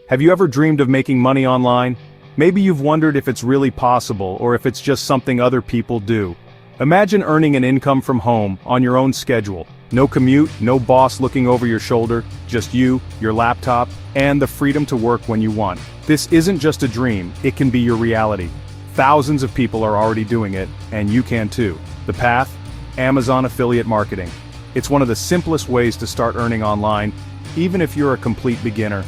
Have you ever dreamed of making money online? Maybe you've wondered if it's really possible or if it's just something other people do. Imagine earning an income from home, on your own schedule. No commute, no boss looking over your shoulder, just you, your laptop, and the freedom to work when you want. This isn't just a dream, it can be your reality. Thousands of people are already doing it, and you can too. The path? Amazon affiliate marketing. It's one of the simplest ways to start earning online, even if you're a complete beginner.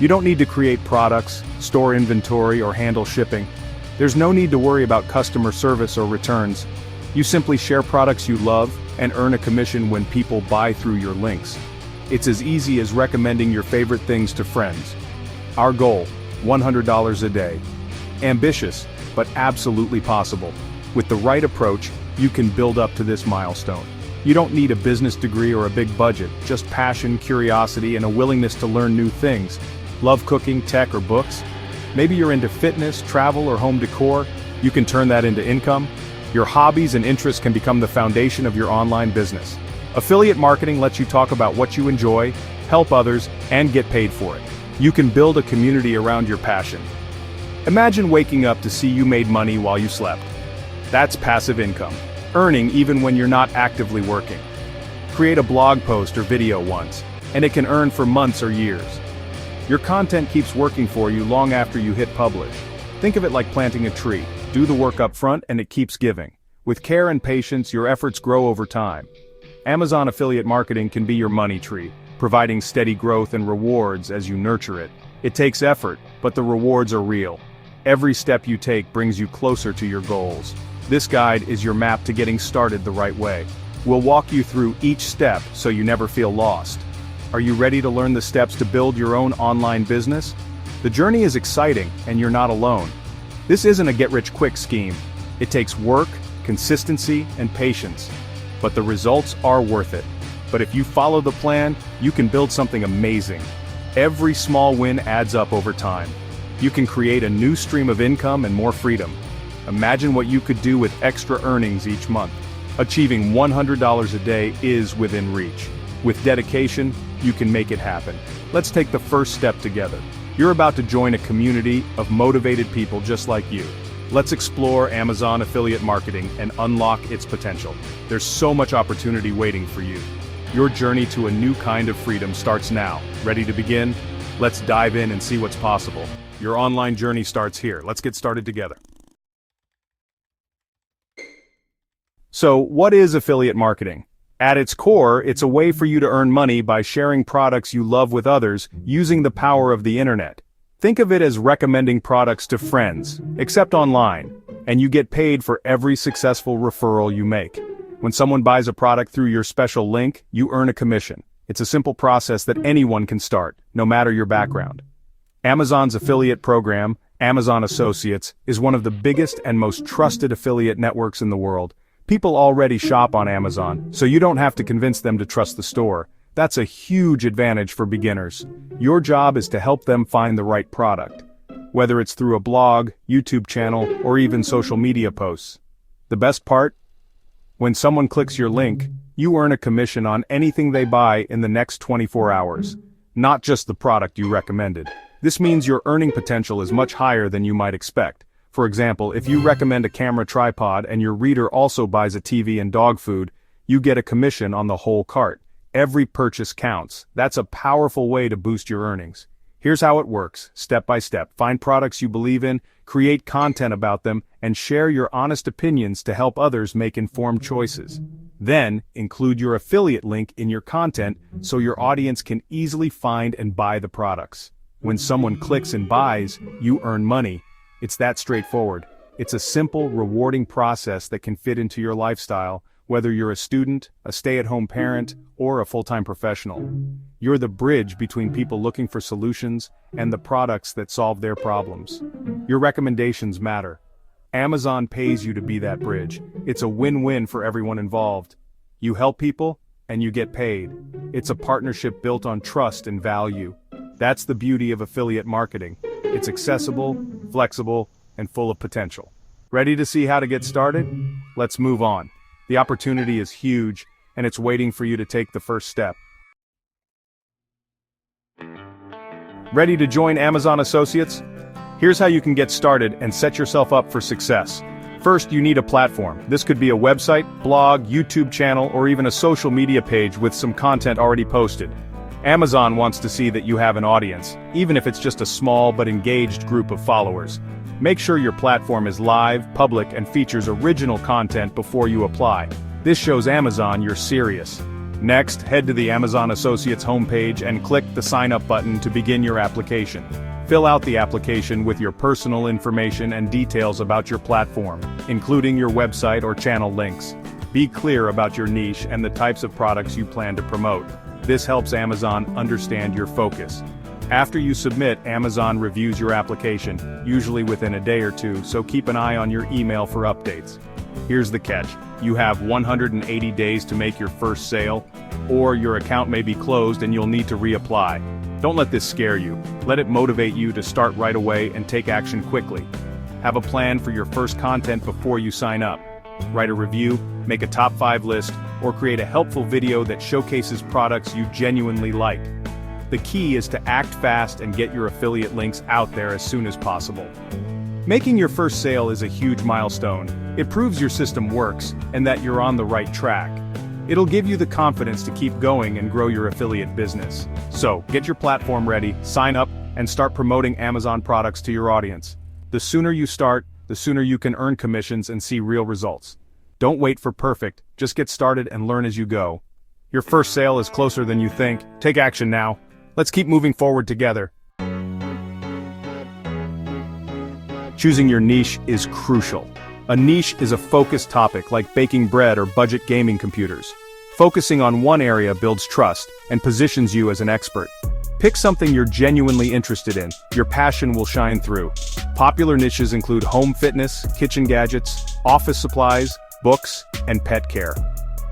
You don't need to create products, store inventory, or handle shipping. There's no need to worry about customer service or returns. You simply share products you love and earn a commission when people buy through your links. It's as easy as recommending your favorite things to friends. Our goal, $100 a day. Ambitious, but absolutely possible. With the right approach, you can build up to this milestone. You don't need a business degree or a big budget, just passion, curiosity, and a willingness to learn new things. Love cooking, tech, or books? Maybe you're into fitness, travel, or home decor. You can turn that into income. Your hobbies and interests can become the foundation of your online business. Affiliate marketing lets you talk about what you enjoy, help others, and get paid for it. You can build a community around your passion. Imagine waking up to see you made money while you slept. That's passive income, earning even when you're not actively working. Create a blog post or video once, and it can earn for months or years. Your content keeps working for you long after you hit publish. Think of it like planting a tree. Do the work up front and it keeps giving. With care and patience, your efforts grow over time. Amazon affiliate marketing can be your money tree, providing steady growth and rewards as you nurture it. It takes effort, but the rewards are real. Every step you take brings you closer to your goals. This guide is your map to getting started the right way. We'll walk you through each step so you never feel lost. Are you ready to learn the steps to build your own online business? The journey is exciting, and you're not alone. This isn't a get-rich-quick scheme. It takes work, consistency, and patience. But the results are worth it. But if you follow the plan, you can build something amazing. Every small win adds up over time. You can create a new stream of income and more freedom. Imagine what you could do with extra earnings each month. Achieving $100 a day is within reach. With dedication, you can make it happen. Let's take the first step together. You're about to join a community of motivated people just like you. Let's explore Amazon affiliate marketing and unlock its potential. There's so much opportunity waiting for you. Your journey to a new kind of freedom starts now. Ready to begin? Let's dive in and see what's possible. Your online journey starts here. Let's get started together. So, what is affiliate marketing? At its core, it's a way for you to earn money by sharing products you love with others using the power of the internet. Think of it as recommending products to friends, except online, and you get paid for every successful referral you make. When someone buys a product through your special link, you earn a commission. It's a simple process that anyone can start, no matter your background. Amazon's affiliate program, Amazon Associates, is one of the biggest and most trusted affiliate networks in the world. People already shop on Amazon, so you don't have to convince them to trust the store. That's a huge advantage for beginners. Your job is to help them find the right product, whether it's through a blog, YouTube channel, or even social media posts. The best part? When someone clicks your link, you earn a commission on anything they buy in the next 24 hours, not just the product you recommended. This means your earning potential is much higher than you might expect. For example, if you recommend a camera tripod and your reader also buys a TV and dog food, you get a commission on the whole cart. Every purchase counts. That's a powerful way to boost your earnings. Here's how it works, step by step. Find products you believe in, create content about them, and share your honest opinions to help others make informed choices. Then, include your affiliate link in your content so your audience can easily find and buy the products. When someone clicks and buys, you earn money. It's that straightforward. It's a simple, rewarding process that can fit into your lifestyle, whether you're a student, a stay-at-home parent, or a full-time professional. You're the bridge between people looking for solutions and the products that solve their problems. Your recommendations matter. Amazon pays you to be that bridge. It's a win-win for everyone involved. You help people, and you get paid. It's a partnership built on trust and value. That's the beauty of affiliate marketing. It's accessible, flexible, and full of potential. Ready to see how to get started? Let's move on. The opportunity is huge, and it's waiting for you to take the first step. Ready to join Amazon Associates? Here's how you can get started and set yourself up for success. First, you need a platform. This could be a website, blog, YouTube channel, or even a social media page with some content already posted. Amazon wants to see that you have an audience, even if it's just a small but engaged group of followers. Make sure your platform is live, public, and features original content before you apply. This shows Amazon you're serious. Next, head to the Amazon Associates homepage and click the Sign Up button to begin your application. Fill out the application with your personal information and details about your platform, including your website or channel links. Be clear about your niche and the types of products you plan to promote. This helps Amazon understand your focus. After you submit, Amazon reviews your application, usually within a day or two, so keep an eye on your email for updates. Here's the catch. You have 180 days to make your first sale, or your account may be closed and you'll need to reapply. Don't let this scare you. Let it motivate you to start right away and take action quickly. Have a plan for your first content before you sign up. Write a review, make a top 5 list, or create a helpful video that showcases products you genuinely like. The key is to act fast and get your affiliate links out there as soon as possible. Making your first sale is a huge milestone. It proves your system works, and that you're on the right track. It'll give you the confidence to keep going and grow your affiliate business. So, get your platform ready, sign up, and start promoting Amazon products to your audience. The sooner you start, the sooner you can earn commissions and see real results. Don't wait for perfect, just get started and learn as you go. Your first sale is closer than you think. Take action now. Let's keep moving forward together. Choosing your niche is crucial. A niche is a focused topic like baking bread or budget gaming computers. Focusing on one area builds trust and positions you as an expert. Pick something you're genuinely interested in. Your passion will shine through. Popular niches include home fitness, kitchen gadgets, office supplies, books, and pet care.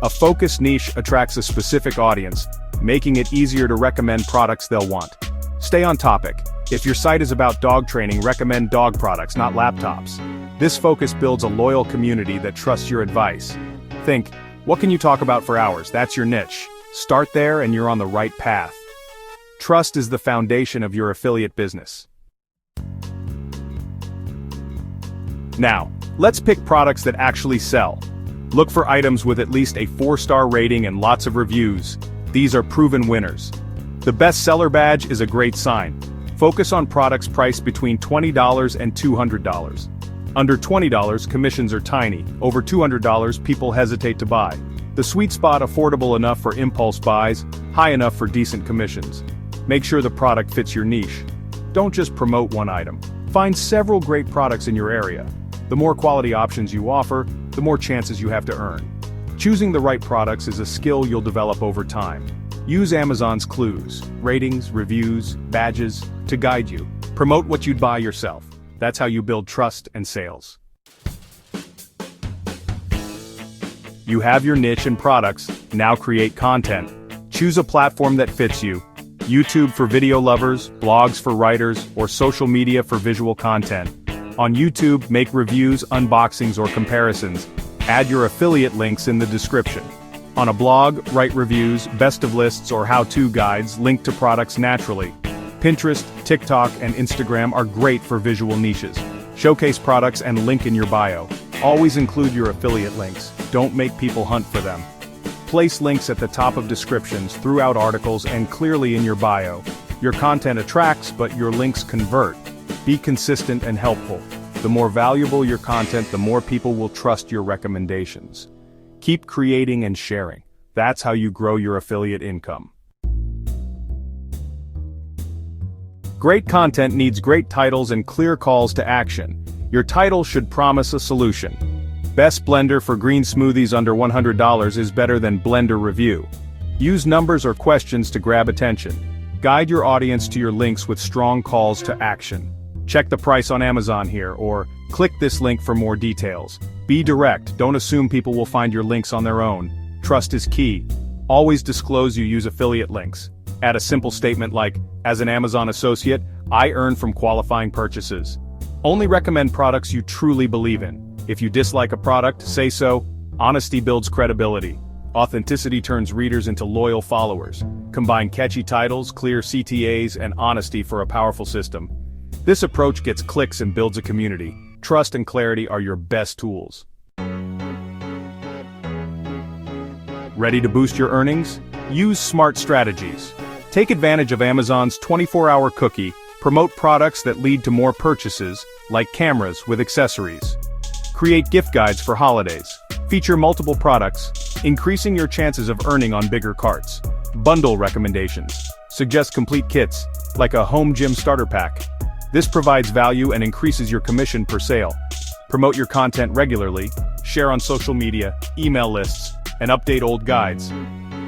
A focused niche attracts a specific audience, making it easier to recommend products they'll want. Stay on topic. If your site is about dog training, recommend dog products, not laptops. This focus builds a loyal community that trusts your advice. Think, what can you talk about for hours? That's your niche. Start there and you're on the right path. Trust is the foundation of your affiliate business. Now, let's pick products that actually sell. Look for items with at least a 4-star rating and lots of reviews. These are proven winners. The bestseller badge is a great sign. Focus on products priced between $20 and $200. Under $20, commissions are tiny. Over $200, people hesitate to buy. The sweet spot, affordable enough for impulse buys, high enough for decent commissions. Make sure the product fits your niche. Don't just promote one item. Find several great products in your area. The more quality options you offer, the more chances you have to earn. Choosing the right products is a skill you'll develop over time. Use Amazon's clues, ratings, reviews, badges, to guide you. Promote what you'd buy yourself. That's how you build trust and sales. You have your niche and products, now create content. Choose a platform that fits you. YouTube for video lovers, blogs for writers, or social media for visual content. On YouTube, make reviews, unboxings, or comparisons. Add your affiliate links in the description. On a blog, write reviews, best of lists, or how-to guides linked to products naturally. Pinterest, TikTok, and Instagram are great for visual niches. Showcase products and link in your bio. Always include your affiliate links. Don't make people hunt for them. Place links at the top of descriptions, throughout articles, and clearly in your bio. Your content attracts, but your links convert. Be consistent and helpful. The more valuable your content, the more people will trust your recommendations. Keep creating and sharing. That's how you grow your affiliate income. Great content needs great titles and clear calls to action. Your title should promise a solution. Best blender for green smoothies under $100 is better than blender review. Use numbers or questions to grab attention. Guide your audience to your links with strong calls to action. Check the price on Amazon here, or click this link for more details. Be direct, don't assume people will find your links on their own. Trust is key. Always disclose you use affiliate links. Add a simple statement like, as an Amazon associate, I earn from qualifying purchases. Only recommend products you truly believe in. If you dislike a product, say so. Honesty builds credibility. Authenticity turns readers into loyal followers. Combine catchy titles, clear CTAs, and honesty for a powerful system. This approach gets clicks and builds a community. Trust and clarity are your best tools. Ready to boost your earnings? Use smart strategies. Take advantage of Amazon's 24-hour cookie. Promote products that lead to more purchases, like cameras with accessories. Create gift guides for holidays. Feature multiple products, increasing your chances of earning on bigger carts. Bundle recommendations. Suggest complete kits, like a home gym starter pack. This provides value and increases your commission per sale. Promote your content regularly, share on social media, email lists, and update old guides.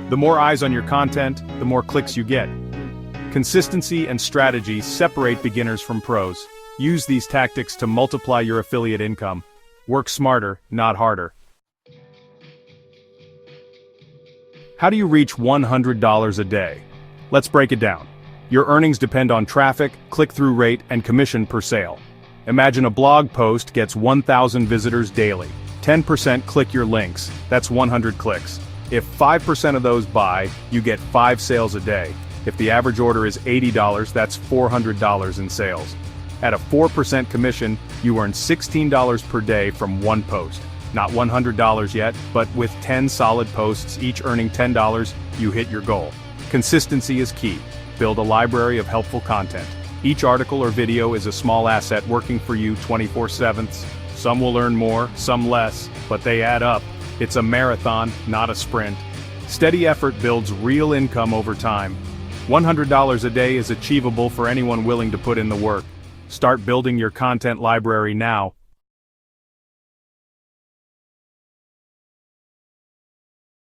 The more eyes on your content, the more clicks you get. Consistency and strategy separate beginners from pros. Use these tactics to multiply your affiliate income. Work smarter, not harder. How do you reach $100 a day? Let's break it down. Your earnings depend on traffic, click-through rate, and commission per sale. Imagine a blog post gets 1,000 visitors daily. 10% click your links, that's 100 clicks. If 5% of those buy, you get 5 sales a day. If the average order is $80, that's $400 in sales. At a 4% commission, you earn $16 per day from one post. Not $100 yet, but with 10 solid posts, each earning $10, you hit your goal. Consistency is key. Build a library of helpful content. Each article or video is a small asset working for you 24/7. Some will earn more, some less, but they add up. It's a marathon, not a sprint. Steady effort builds real income over time. $100 a day is achievable for anyone willing to put in the work. Start building your content library now.